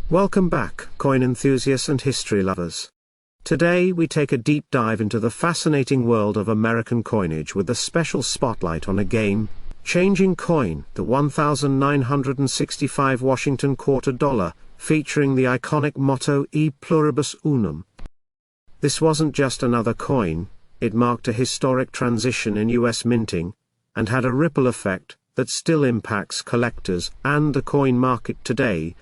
Welcome back, coin enthusiasts and history lovers. Today we take a deep dive into the fascinating world of American coinage with a special spotlight on a game-changing coin, the 1965 Washington quarter dollar, featuring the iconic motto E pluribus unum. This wasn't just another coin, it marked a historic transition in US minting, and had a ripple effect that still impacts collectors and the coin market today.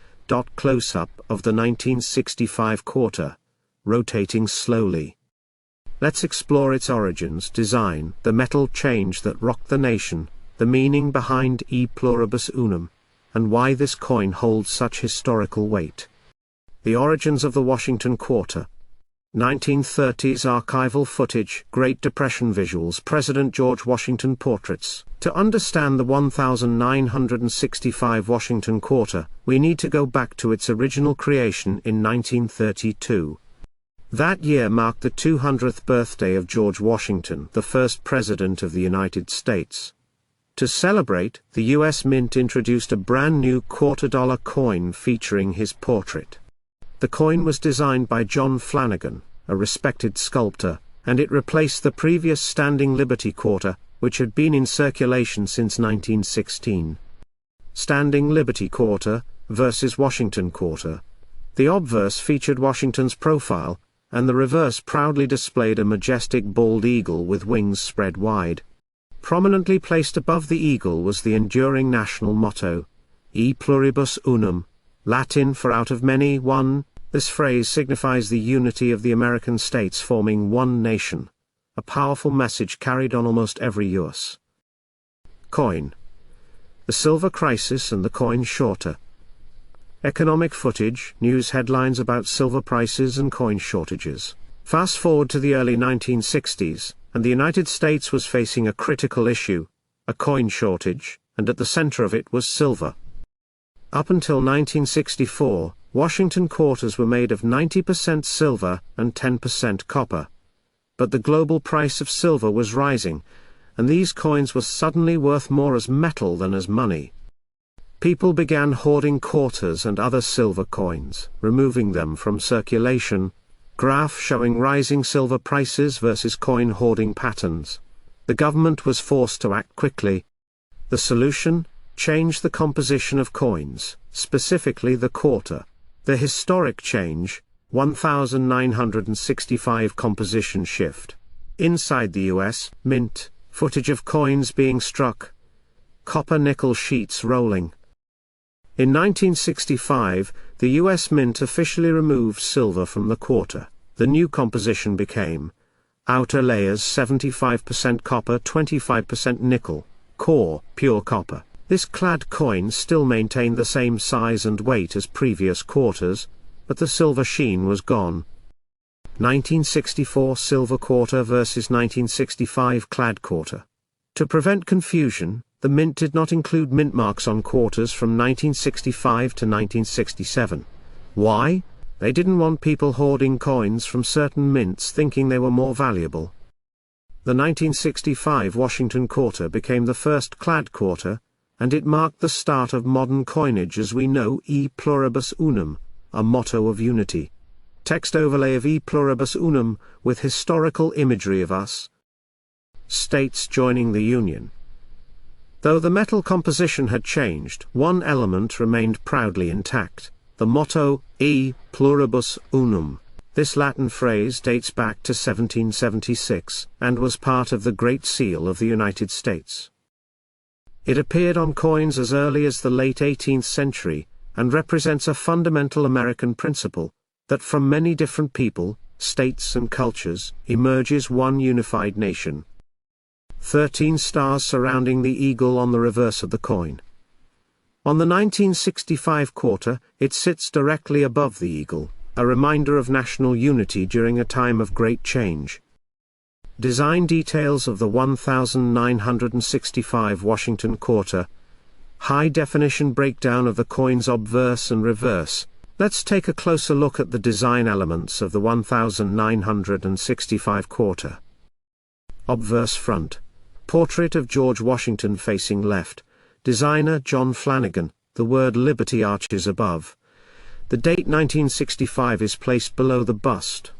Close-up of the 1965 quarter, rotating slowly. Let's explore its origins, design, the metal change that rocked the nation, the meaning behind E pluribus unum, and why this coin holds such historical weight. The origins of the Washington quarter. 1930s archival footage, Great Depression visuals, President George Washington portraits. To understand the 1965 Washington quarter, we need to go back to its original creation in 1932. That year marked the 200th birthday of George Washington, the first President of the United States. To celebrate, the U.S. Mint introduced a brand new quarter-dollar coin featuring his portrait. The coin was designed by John Flanagan, a respected sculptor, and it replaced the previous standing Liberty quarter, which had been in circulation since 1916. Standing Liberty quarter versus Washington quarter. The obverse featured Washington's profile, and the reverse proudly displayed a majestic bald eagle with wings spread wide. Prominently placed above the eagle was the enduring national motto, E pluribus unum, Latin for out of many, one. This phrase signifies the unity of the American states forming one nation, a powerful message carried on almost every US coin. The silver crisis and the coin shorter. Economic footage, news headlines about silver prices and coin shortages. Fast forward to the early 1960s, and the United States was facing a critical issue, a coin shortage, and at the center of it was silver. Up until 1964, Washington quarters were made of 90% silver and 10% copper. But the global price of silver was rising, and these coins were suddenly worth more as metal than as money. People began hoarding quarters and other silver coins, removing them from circulation. Graph showing rising silver prices versus coin hoarding patterns. The government was forced to act quickly. The solution? Change the composition of coins, specifically the quarter. The historic change, 1965 composition shift. Inside the US Mint, footage of coins being struck. Copper nickel sheets rolling. In 1965, the US Mint officially removed silver from the quarter. The new composition became outer layers 75% copper, 25% nickel, core, pure copper. This clad coin still maintained the same size and weight as previous quarters, but the silver sheen was gone. 1964 silver quarter versus 1965 clad quarter. To prevent confusion, the Mint did not include mint marks on quarters from 1965 to 1967. Why? They didn't want people hoarding coins from certain mints thinking they were more valuable. The 1965 Washington quarter became the first clad quarter, and it marked the start of modern coinage as we know E pluribus unum, a motto of unity. Text overlay of E pluribus unum, with historical imagery of us states joining the Union. Though the metal composition had changed, one element remained proudly intact, the motto, E pluribus unum. This Latin phrase dates back to 1776, and was part of the Great Seal of the United States. It appeared on coins as early as the late 18th century, and represents a fundamental American principle, that from many different people, states and cultures, emerges one unified nation. 13 stars surrounding the eagle on the reverse of the coin. On the 1965 quarter, it sits directly above the eagle, a reminder of national unity during a time of great change. Design details of the 1965 Washington quarter. High-definition breakdown of the coin's obverse and reverse. Let's take a closer look at the design elements of the 1965 quarter. Obverse front. Portrait of George Washington facing left. Designer John Flanagan. The word Liberty arches above. The date 1965 is placed below the bust.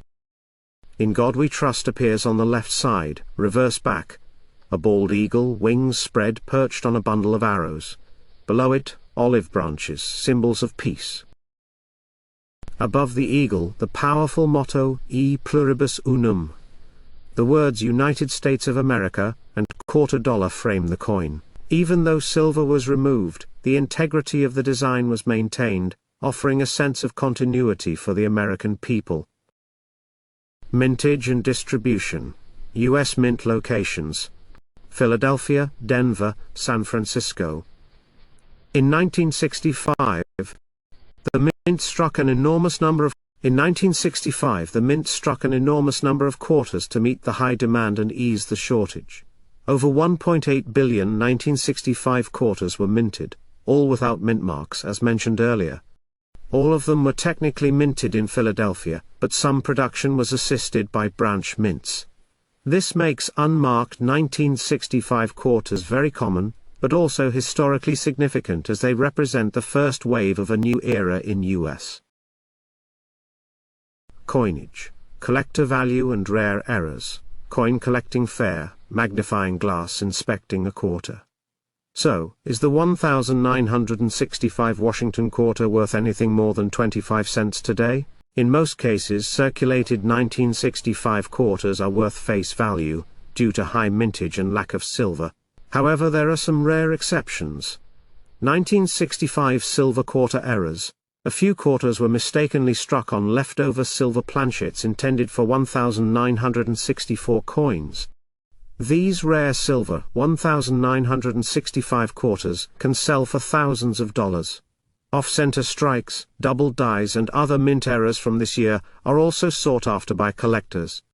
In God We Trust appears on the left side, reverse back. A bald eagle, wings spread, perched on a bundle of arrows. Below it, olive branches, symbols of peace. Above the eagle, the powerful motto, E pluribus unum. The words United States of America and quarter dollar frame the coin. Even though silver was removed, the integrity of the design was maintained, offering a sense of continuity for the American people. Mintage and distribution. U.S. mint locations: Philadelphia, Denver, San Francisco. In 1965, the mint struck an enormous number of quarters to meet the high demand and ease the shortage. Over 1.8 billion 1965 quarters were minted, all without mint marks as mentioned earlier. All of them were technically minted in Philadelphia, but some production was assisted by branch mints. This makes unmarked 1965 quarters very common, but also historically significant as they represent the first wave of a new era in U.S. Coinage, collector value and rare errors, coin collecting fair, magnifying glass inspecting a quarter. So, is the 1965 Washington quarter worth anything more than 25 cents today? In most cases, circulated 1965 quarters are worth face value, due to high mintage and lack of silver. However, there are some rare exceptions. 1965 silver quarter errors. A few quarters were mistakenly struck on leftover silver planchets intended for 1964 coins. These rare silver 1965 quarters can sell for thousands of dollars. Off-center strikes, double dies and other mint errors from this year are also sought after by collectors.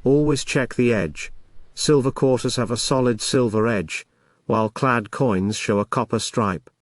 Always check the edge. Silver quarters have a solid silver edge, while clad coins show a copper stripe.